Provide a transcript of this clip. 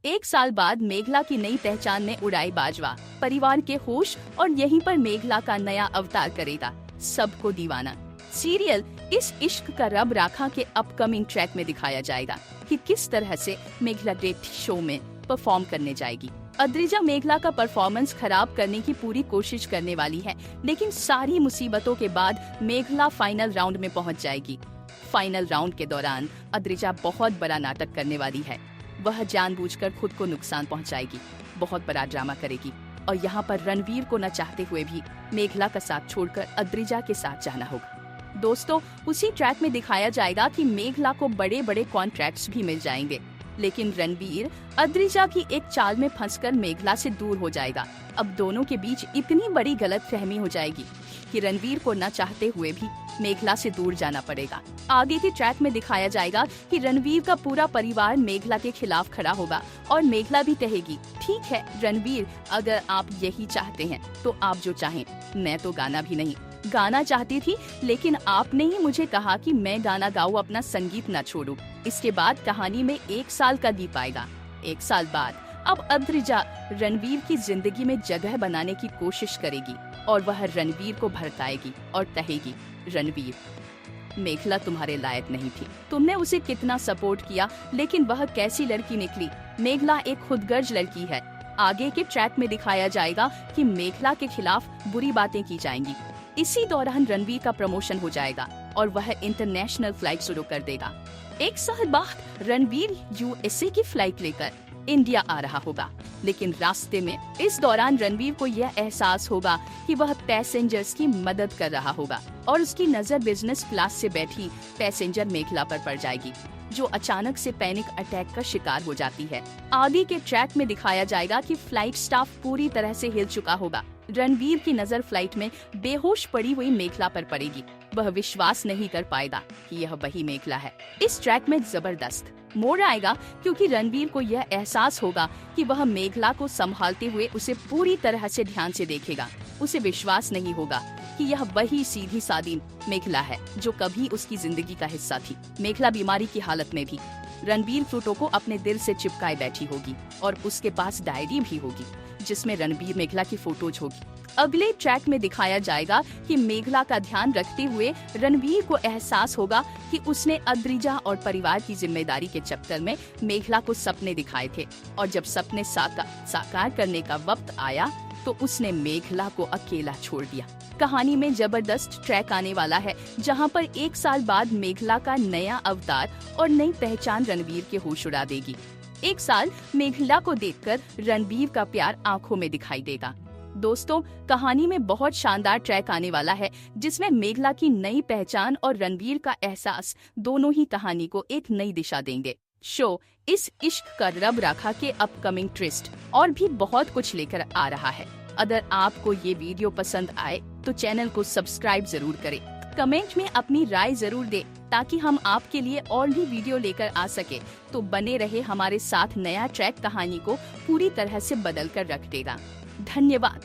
एक साल बाद मेघला की नई पहचान ने उड़ाई बाजवा, परिवार के होश और यहीं पर मेघला का नया अवतार करेगा सबको दीवाना। सीरियल इस इश्क का रब राखा के अपकमिंग ट्रैक में दिखाया जाएगा कि किस तरह से मेघला डेट शो में परफॉर्म करने जाएगी। अद्रिजा मेघला का परफॉर्मेंस खराब करने की पूरी कोशिश करने वाली है, लेकिन सारी मुसीबतों के बाद मेघला फाइनल राउंड में पहुंच जाएगी। फाइनल राउंड के दौरान अद्रिजा बहुत बड़ा नाटक करने वाली है। वह जानबूझकर खुद को नुकसान पहुंचाएगी, बहुत बड़ा ड्रामा करेगी और यहाँ पर रणवीर को न चाहते हुए भी मेघला का साथ छोड़कर अद्रिजा के साथ जाना होगा। दोस्तों, उसी ट्रैक में दिखाया जाएगा कि मेघला को बड़े बड़े कॉन्ट्रैक्ट्स भी मिल जाएंगे, लेकिन रणवीर अद्रिजा की एक चाल में फंसकर मेघला से दूर हो जाएगा। अब दोनों के बीच इतनी बड़ी गलतफहमी हो जाएगी कि रणवीर को न चाहते हुए भी मेघला से दूर जाना पड़ेगा। आगे के ट्रैक में दिखाया जाएगा कि रणवीर का पूरा परिवार मेघला के खिलाफ खड़ा होगा और मेघला भी कहेगी, ठीक है रणवीर, अगर आप यही चाहते हैं तो आप जो चाहें, मैं तो गाना भी नहीं गाना चाहती थी, लेकिन आपने ही मुझे कहा कि मैं गाना गाऊं, अपना संगीत न छोड़ूं। इसके बाद कहानी में 1 साल का दीप आएगा। 1 साल बाद अब अद्रिजा रणवीर की जिंदगी में जगह बनाने की कोशिश करेगी और वह रणवीर को भड़काएगी और कहेगी, रणवीर, मेघला तुम्हारे लायक नहीं थी, तुमने उसे कितना सपोर्ट किया, लेकिन वह कैसी लड़की निकली। मेघला एक खुदगर्ज लड़की है। आगे के ट्रैक में दिखाया जाएगा कि मेघला के खिलाफ बुरी बातें की जाएंगी। इसी दौरान रणवीर का प्रमोशन हो जाएगा और वह इंटरनेशनल फ्लाइट शुरू कर देगा। 1 साल बाद रणवीर यूएसए की फ्लाइट लेकर इंडिया आ रहा होगा, लेकिन रास्ते में इस दौरान रणवीर को यह एहसास होगा कि वह पैसेंजर्स की मदद कर रहा होगा और उसकी नजर बिजनेस क्लास से बैठी पैसेंजर मेघला पर पड़ जाएगी, जो अचानक से पैनिक अटैक का शिकार हो जाती है। आगे के ट्रैक में दिखाया जाएगा कि फ्लाइट स्टाफ पूरी तरह से हिल चुका होगा। रणवीर की नजर फ्लाइट में बेहोश पड़ी हुई मेघला पर पड़ेगी। वह विश्वास नहीं कर पाएगा कि यह वही मेघला है। इस ट्रैक में जबरदस्त मोड़ आएगा, क्योंकि रणवीर को यह एहसास होगा कि वह मेघला को संभालते हुए उसे पूरी तरह से ध्यान से देखेगा। उसे विश्वास नहीं होगा कि यह वही सीधी सादी मेघला है जो कभी उसकी जिंदगी का हिस्सा थी। मेघला बीमारी की हालत में भी रणवीर फोटो को अपने दिल से चिपकाए बैठी होगी और उसके पास डायरी भी होगी जिसमें रणवीर मेघला की फोटोज होगी। अगले ट्रैक में दिखाया जाएगा कि मेघला का ध्यान रखते हुए रणवीर को एहसास होगा कि उसने अद्रिजा और परिवार की जिम्मेदारी के चक्कर में मेघला को सपने दिखाए थे और जब सपने साकार करने का वक्त आया तो उसने मेघला को अकेला छोड़ दिया। कहानी में जबरदस्त ट्रैक आने वाला है, जहां पर 1 साल बाद मेघला का नया अवतार और नई पहचान रणवीर के होश उड़ा देगी। 1 साल मेघला को देखकर रणवीर का प्यार आंखों में दिखाई देगा। दोस्तों, कहानी में बहुत शानदार ट्रैक आने वाला है, जिसमें मेघला की नई पहचान और रणवीर का एहसास दोनों ही कहानी को एक नई दिशा देंगे। शो इस इश्क का रब राखा के अपकमिंग ट्विस्ट और भी बहुत कुछ लेकर आ रहा है। अगर आपको ये वीडियो पसंद आए तो चैनल को सब्सक्राइब जरूर करें। कमेंट में अपनी राय जरूर दें ताकि हम आपके लिए और भी वीडियो लेकर आ सके। तो बने रहे हमारे साथ, नया ट्रैक कहानी को पूरी तरह से बदल कर रख देगा। धन्यवाद।